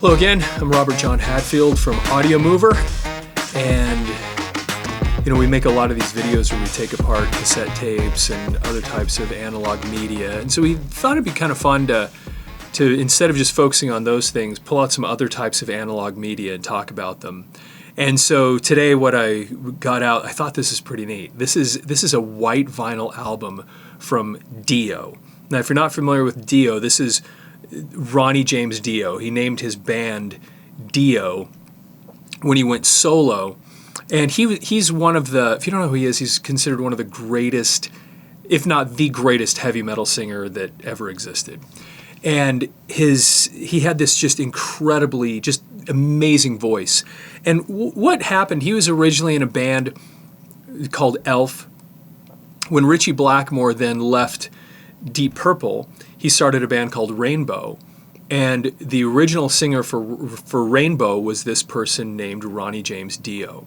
Hello again, I'm Robert John Hadfield from Audiomover, and we make a lot of these videos where we take apart cassette tapes and other types of analog media, and so we thought it'd be kind of fun to instead of just focusing on those things, pull out some other types of analog media and talk about them. And so today what I got out, I thought this is pretty neat. This is a white vinyl album from Dio. Now if you're not familiar with Dio, this is Ronnie James Dio. He named his band Dio when he went solo. And he's one of the, if you don't know who he is, he's considered one of the greatest, if not the greatest heavy metal singer that ever existed. And he had this just incredibly, just amazing voice. And what happened, he was originally in a band called Elf. When Ritchie Blackmore then left Deep Purple, he started a band called Rainbow. And the original singer for Rainbow was this person named Ronnie James Dio.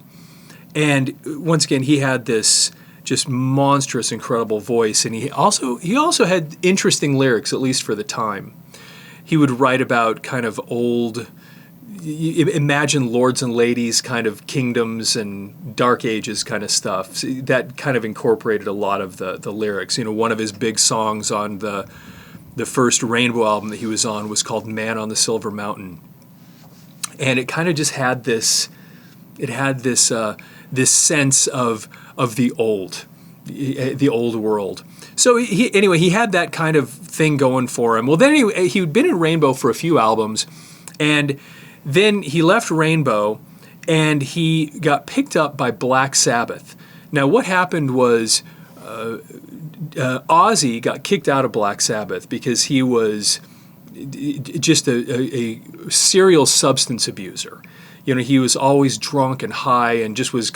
And once again, he had this just monstrous, incredible voice, and he also had interesting lyrics, at least for the time. He would write about kind of old, imagine lords and ladies kind of kingdoms and dark ages kind of stuff. So that kind of incorporated a lot of the lyrics. One of his big songs on the first Rainbow album that he was on was called "Man on the Silver Mountain," and it kind of just had this. It had this sense of the old world. So he had that kind of thing going for him. Well, then he'd been in Rainbow for a few albums, and then he left Rainbow, and he got picked up by Black Sabbath. Now, what happened was Ozzy got kicked out of Black Sabbath because he was just a serial substance abuser. He was always drunk and high and just was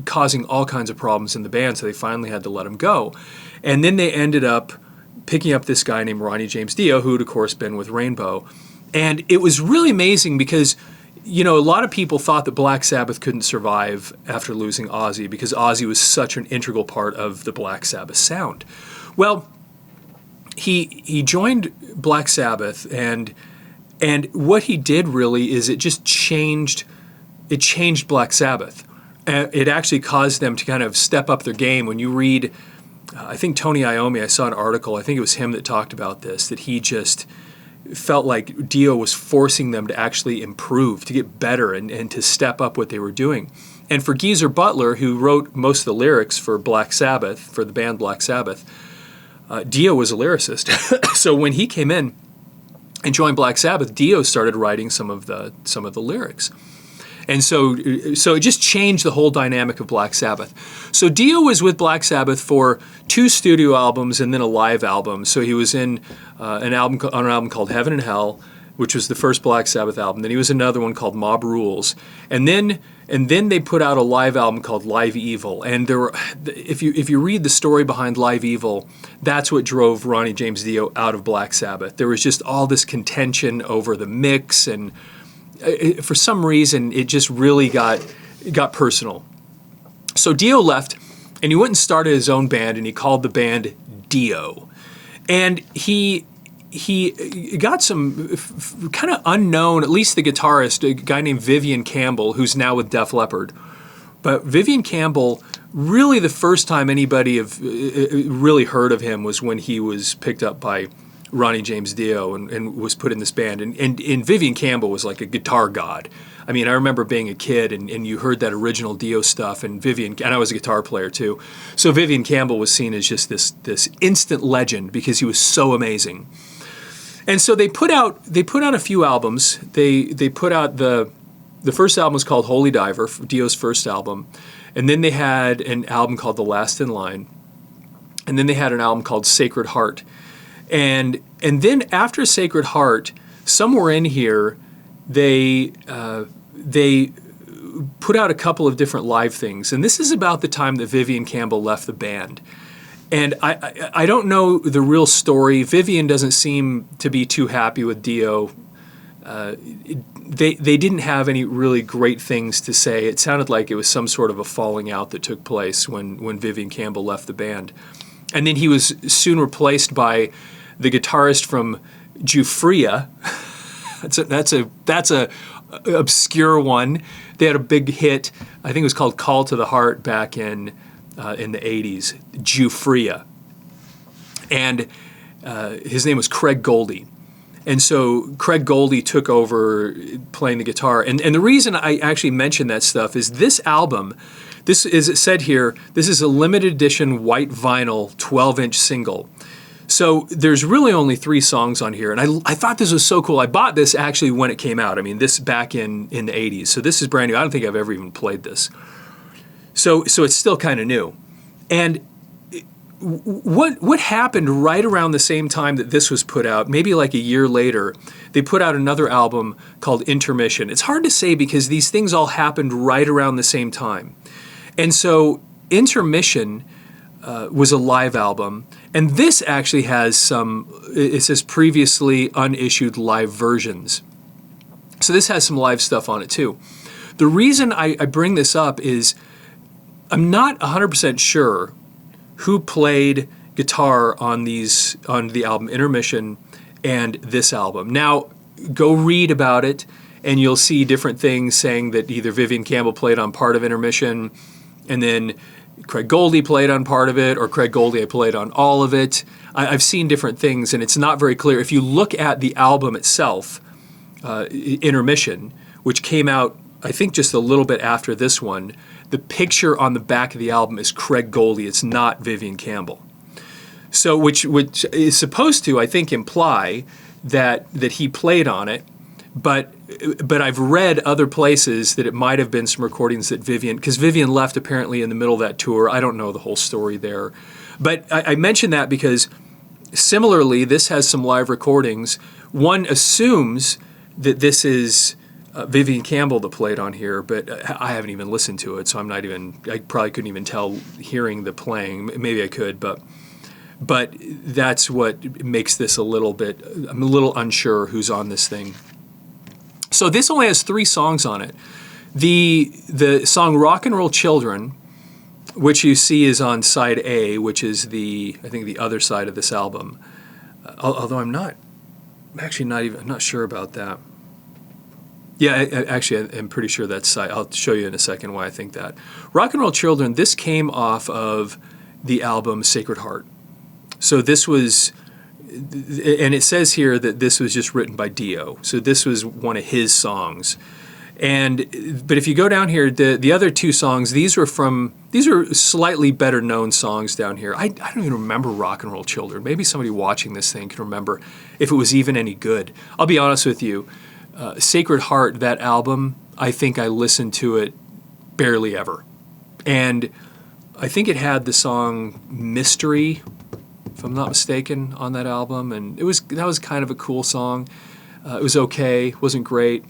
causing all kinds of problems in the band, so they finally had to let him go. And then they ended up picking up this guy named Ronnie James Dio, who had, of course, been with Rainbow. And it was really amazing because, a lot of people thought that Black Sabbath couldn't survive after losing Ozzy because Ozzy was such an integral part of the Black Sabbath sound. Well, he joined Black Sabbath, and what he did really is it changed Black Sabbath. It actually caused them to kind of step up their game. When you read, I think Tony Iommi, I saw an article, I think it was him that talked about this, that he just felt like Dio was forcing them to actually improve, to get better, and to step up what they were doing. And for Geezer Butler, who wrote most of the lyrics for Black Sabbath, for the band Black Sabbath, Dio was a lyricist. So when he came in and joined Black Sabbath, Dio started writing some of the lyrics. And so it just changed the whole dynamic of Black Sabbath. So Dio was with Black Sabbath for 2 studio albums and then a live album. So he was in an album called Heaven and Hell, which was the first Black Sabbath album. Then he was another one called Mob Rules. And then they put out a live album called Live Evil. And if you read the story behind Live Evil, that's what drove Ronnie James Dio out of Black Sabbath. There was just all this contention over the mix, and for some reason it just really got personal. So Dio left, and he went and started his own band, and he called the band Dio. And he got some kind of unknown, at least the guitarist, a guy named Vivian Campbell, who's now with Def Leppard. But Vivian Campbell, really the first time anybody really heard of him was when he was picked up by Ronnie James Dio and was put in this band. And Vivian Campbell was like a guitar god. I mean, I remember being a kid and you heard that original Dio stuff, and I was a guitar player too. So Vivian Campbell was seen as just this instant legend because he was so amazing. And so they put out a few albums. They put out the first album was called Holy Diver, Dio's first album. And then they had an album called The Last in Line. And then they had an album called Sacred Heart. And then after Sacred Heart, somewhere in here, they put out a couple of different live things. And this is about the time that Vivian Campbell left the band. And I don't know the real story. Vivian doesn't seem to be too happy with Dio. They didn't have any really great things to say. It sounded like it was some sort of a falling out that took place when Vivian Campbell left the band. And then he was soon replaced by the guitarist from Jufria, That's a obscure one. They had a big hit. I think it was called "Call to the Heart" back in the '80s. Jufria, and his name was Craig Goldie. And so Craig Goldie took over playing the guitar. And the reason I actually mention that stuff is this album, this is, it said here, this is a limited edition white vinyl 12-inch single. So there's really only 3 songs on here. And I thought this was so cool. I bought this actually when it came out. I mean, this back in the 80s. So this is brand new. I don't think I've ever even played this. So it's still kind of new. And what happened right around the same time that this was put out, maybe like a year later, they put out another album called Intermission. It's hard to say because these things all happened right around the same time. And so Intermission was a live album, and this actually has it says previously unissued live versions. So this has some live stuff on it too. The reason I bring this up is I'm not 100% sure who played guitar on the album Intermission and this album. Now, go read about it, and you'll see different things saying that either Vivian Campbell played on part of Intermission, and then Craig Goldie played on part of it, or Craig Goldie played on all of it. I've seen different things, and it's not very clear. If you look at the album itself, Intermission, which came out, I think, just a little bit after this one, the picture on the back of the album is Craig Goldie. It's not Vivian Campbell. So, which is supposed to, I think, imply that he played on it. But I've read other places that it might have been some recordings that because Vivian left apparently in the middle of that tour. I don't know the whole story there. But I mention that because similarly, this has some live recordings. One assumes that this is Vivian Campbell that played on here, but I haven't even listened to it, so I probably couldn't even tell hearing the playing. Maybe I could, but that's what makes this I'm a little unsure who's on this thing. So this only has 3 songs on it. The song Rock and Roll Children, which you see is on side A, which is I think the other side of this album. Although I'm not sure about that. Yeah, I'm pretty sure that's side. I'll show you in a second why I think that. Rock and Roll Children, this came off of the album Sacred Heart. So this was, and it says here that this was just written by Dio. So this was one of his songs. But if you go down here, the other 2 songs, these are slightly better known songs down here. I don't even remember Rock and Roll Children. Maybe somebody watching this thing can remember if it was even any good. I'll be honest with you. Sacred Heart, that album, I think I listened to it barely ever. And I think it had the song Mystery, if I'm not mistaken, on that album. And that was kind of a cool song. It was okay, wasn't great.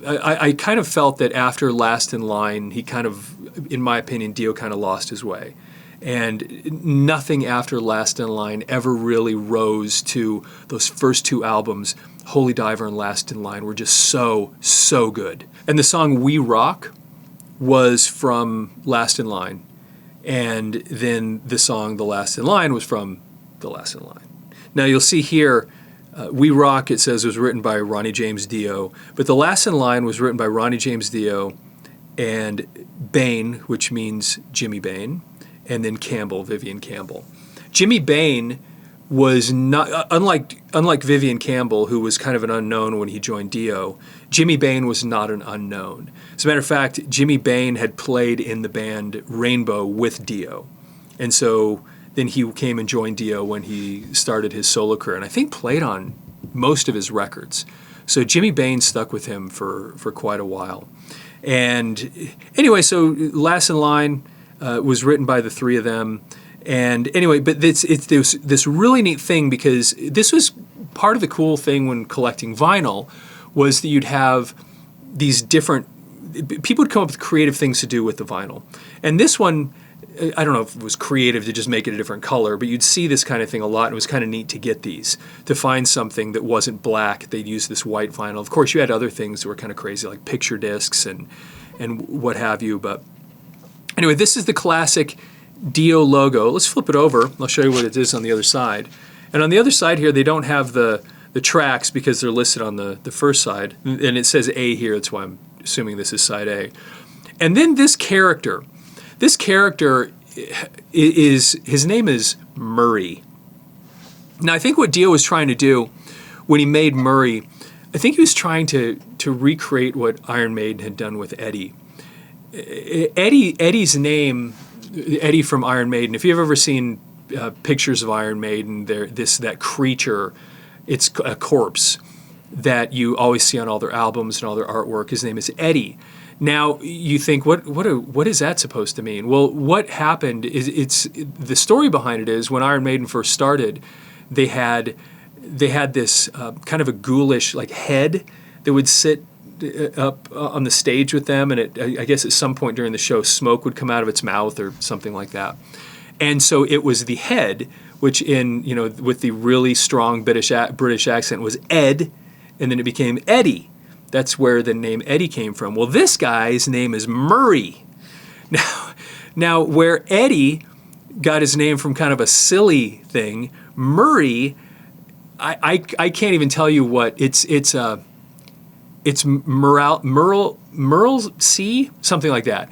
I kind of felt that after Last in Line, he kind of, in my opinion, Dio kind of lost his way. And nothing after Last in Line ever really rose to those first 2 albums. Holy Diver and Last in Line were just so, so good. And the song We Rock was from Last in Line. And then the song The Last in Line was from The Last in Line. Now you'll see here, We Rock, it says, was written by Ronnie James Dio. But The Last in Line was written by Ronnie James Dio and Bain, which means Jimmy Bain, and then Campbell, Vivian Campbell. Jimmy Bain was not, unlike Vivian Campbell, who was kind of an unknown when he joined Dio, Jimmy Bain was not an unknown. As a matter of fact, Jimmy Bain had played in the band Rainbow with Dio. And so then he came and joined Dio when he started his solo career, and I think played on most of his records. So Jimmy Bain stuck with him for quite a while. And anyway, so Last in Line was written by the 3 of them. And anyway, but there's this really neat thing, because this was part of the cool thing when collecting vinyl, was that you'd have these different, people would come up with creative things to do with the vinyl. And this one, I don't know if it was creative to just make it a different color, but you'd see this kind of thing a lot, and it was kind of neat to get these, to find something that wasn't black. They'd use this white vinyl. Of course, you had other things that were kind of crazy, like picture discs and what have you. But anyway, this is the classic Dio logo. Let's flip it over. I'll show you what it is on the other side. And on the other side here, they don't have the the tracks because they're listed on the first side, and it says A here. That's why I'm assuming this is side A. And then this character is his name is Murray. Now I think what Dio was trying to do when he made Murray, I think he was trying to recreate what Iron Maiden had done with Eddie. Eddie's name, Eddie from Iron Maiden. If you've ever seen pictures of Iron Maiden, that creature, it's a corpse that you always see on all their albums and all their artwork. His name is Eddie. Now you think, what is that supposed to mean? Well, what happened is the story behind it is when Iron Maiden first started, they had this kind of a ghoulish like head that would sit up on the stage with them, and I guess at some point during the show, smoke would come out of its mouth or something like that. And so it was the head, which with the really strong British accent was Ed, and then it became Eddie. That's where the name Eddie came from. Well, this guy's name is Murray. Now where Eddie got his name from kind of a silly thing, Murray, I can't even tell you what it's Merle C, something like that.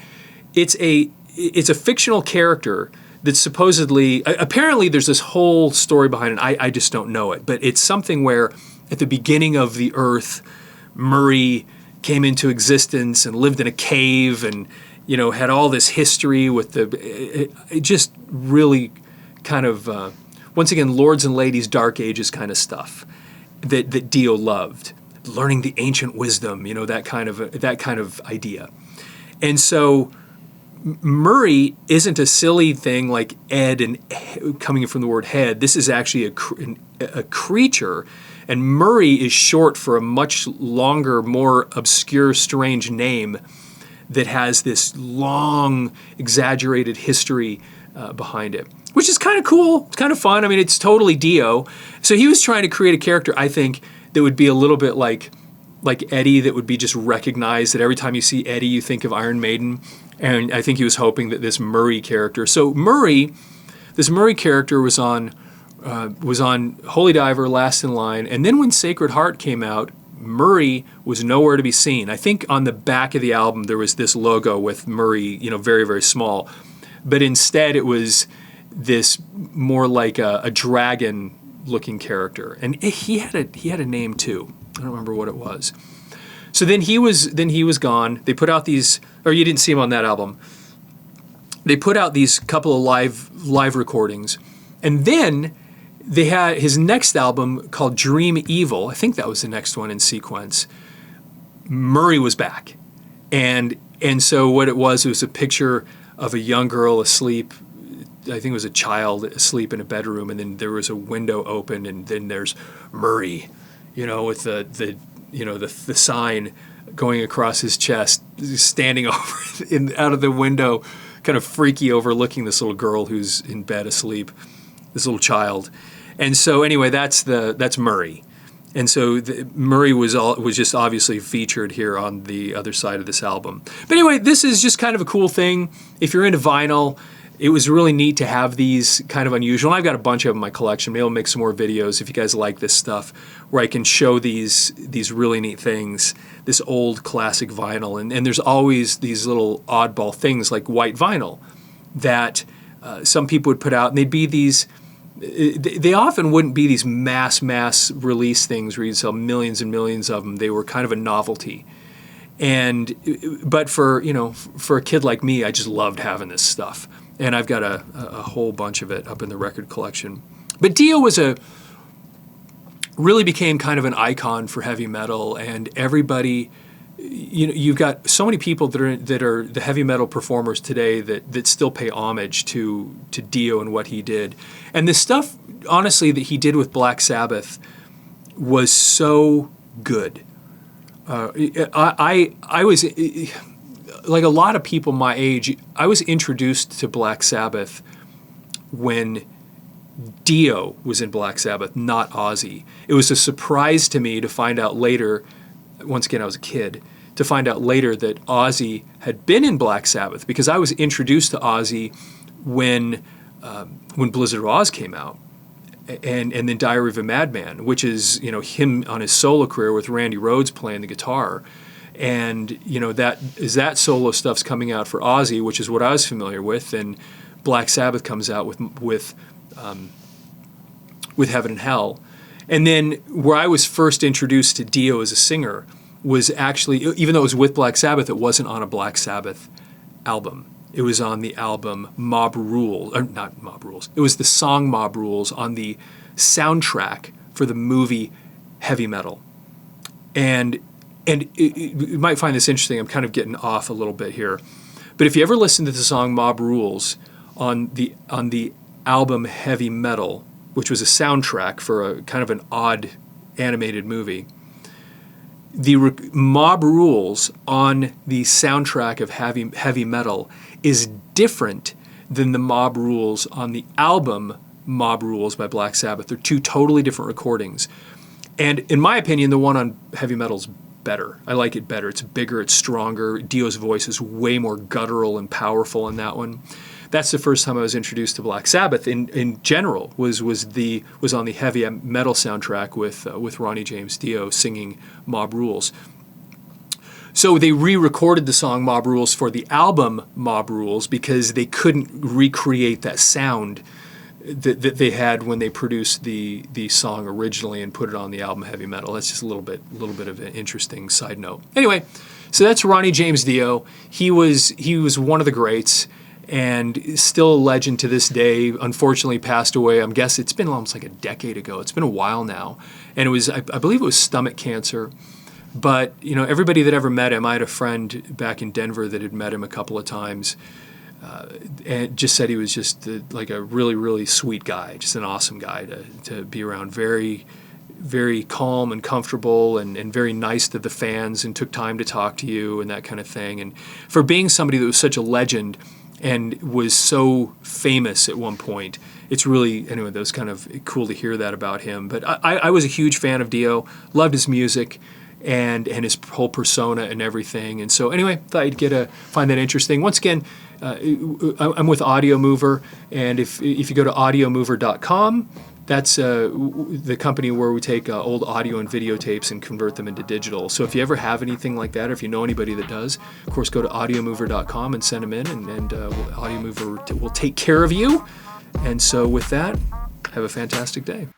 It's a fictional character that supposedly, apparently there's this whole story behind it. I just don't know it, but it's something where at the beginning of the earth, Murray came into existence and lived in a cave and, had all this history with it just really kind of, once again, Lords and Ladies, Dark Ages kind of stuff that Dio loved. Learning the ancient wisdom, that kind of idea. And so Murray isn't a silly thing like Ed and coming from the word head. This is actually a creature. And Murray is short for a much longer, more obscure, strange name that has this long, exaggerated history behind it, which is kind of cool. It's kind of fun. I mean, it's totally Dio. So he was trying to create a character, I think, that would be a little bit like Eddie, that would be just recognized, that every time you see Eddie, you think of Iron Maiden. And I think he was hoping that this Murray character. So this Murray character was on Holy Diver, Last in Line, and then when Sacred Heart came out, Murray was nowhere to be seen. I think on the back of the album there was this logo with Murray, very, very small, but instead it was this more like a dragon-looking character, and he had a name too. I don't remember what it was. So then he was gone. They put out these, or you didn't see him on that album. They put out these couple of live recordings, and then they had his next album called Dream Evil. I think that was the next one in sequence. Murray was back. And so what it was a picture of a young girl asleep. I think it was a child asleep in a bedroom, and then there was a window open, and then there's Murray, with the sign going across his chest, standing over out of the window, kind of freaky, overlooking this little girl who's in bed asleep, this little child. And so anyway, that's Murray. And so Murray was just obviously featured here on the other side of this album. But anyway, this is just kind of a cool thing. If you're into vinyl, it was really neat to have these kind of unusual. I've got a bunch of them in my collection. Maybe I'll make some more videos if you guys like this stuff, where I can show these really neat things, this old classic vinyl. And there's always these little oddball things like white vinyl that some people would put out, and they'd be these. They often wouldn't be these mass release things where you'd sell millions and millions of them. They were kind of a novelty. But for a kid like me, I just loved having this stuff. And I've got a whole bunch of it up in the record collection. But Dio really became kind of an icon for heavy metal, and everybody, you've got so many people that are the heavy metal performers today that still pay homage to Dio and what he did. And the stuff, honestly, that he did with Black Sabbath was so good. I was, like a lot of people my age, I was introduced to Black Sabbath when Dio was in Black Sabbath, not Ozzy. It was a surprise to me to find out later, once again I was a kid, to find out later that Ozzy had been in Black Sabbath, because I was introduced to Ozzy when Blizzard of Oz came out. and then Diary of a Madman, which is, you know, him on his solo career with Randy Rhoads playing the guitar. And, you know, that solo stuff's coming out for Ozzy, which is what I was familiar with, and Black Sabbath comes out with Heaven and Hell. And then where I was first introduced to Dio as a singer was actually, even though it was with Black Sabbath, it wasn't on a Black Sabbath album. It was on the album Mob Rules, or not Mob Rules. It was the song Mob Rules on the soundtrack for the movie Heavy Metal. And you might find this interesting. I'm kind of getting off a little bit here. But if you ever listen to the song Mob Rules on the album Heavy Metal, which was a soundtrack for a kind of an odd animated movie, the Mob Rules on the soundtrack of Heavy Metal is different than the Mob Rules on the album Mob Rules by Black Sabbath. They're two totally different recordings. And in my opinion, the one on Heavy Metal's better. I like it better. It's bigger, it's stronger. Dio's voice is way more guttural and powerful in that one. That's the first time I was introduced to Black Sabbath in general, was on the Heavy Metal soundtrack with Ronnie James Dio singing Mob Rules. So they re-recorded the song Mob Rules for the album Mob Rules because they couldn't recreate that sound that they had when they produced the song originally and put it on the album Heavy Metal. That's just a little bit of an interesting side note. Anyway, so that's Ronnie James Dio. He was one of the greats, and still a legend to this day. Unfortunately passed away. I'm guessing it's been almost like a decade ago. It's been a while now. And it was, I believe it was stomach cancer. But, you know, everybody that ever met him, I had a friend back in Denver that had met him a couple of times, and just said he was just like a really, really sweet guy, just an awesome guy to be around. Very, very calm and comfortable, and very nice to the fans, and took time to talk to you and that kind of thing. And for being somebody that was such a legend and was so famous at one point, it's really, anyway, that was kind of cool to hear that about him. But I was a huge fan of Dio, loved his music and his whole persona and everything. And so anyway, thought you'd find that interesting. Once again, I'm with Audiomover, and if you go to audiomover.com, that's the company where we take old audio and videotapes and convert them into digital. So if you ever have anything like that, or if you know anybody that does, of course, go to audiomover.com and send them in, and Audiomover will take care of you. And so with that, have a fantastic day.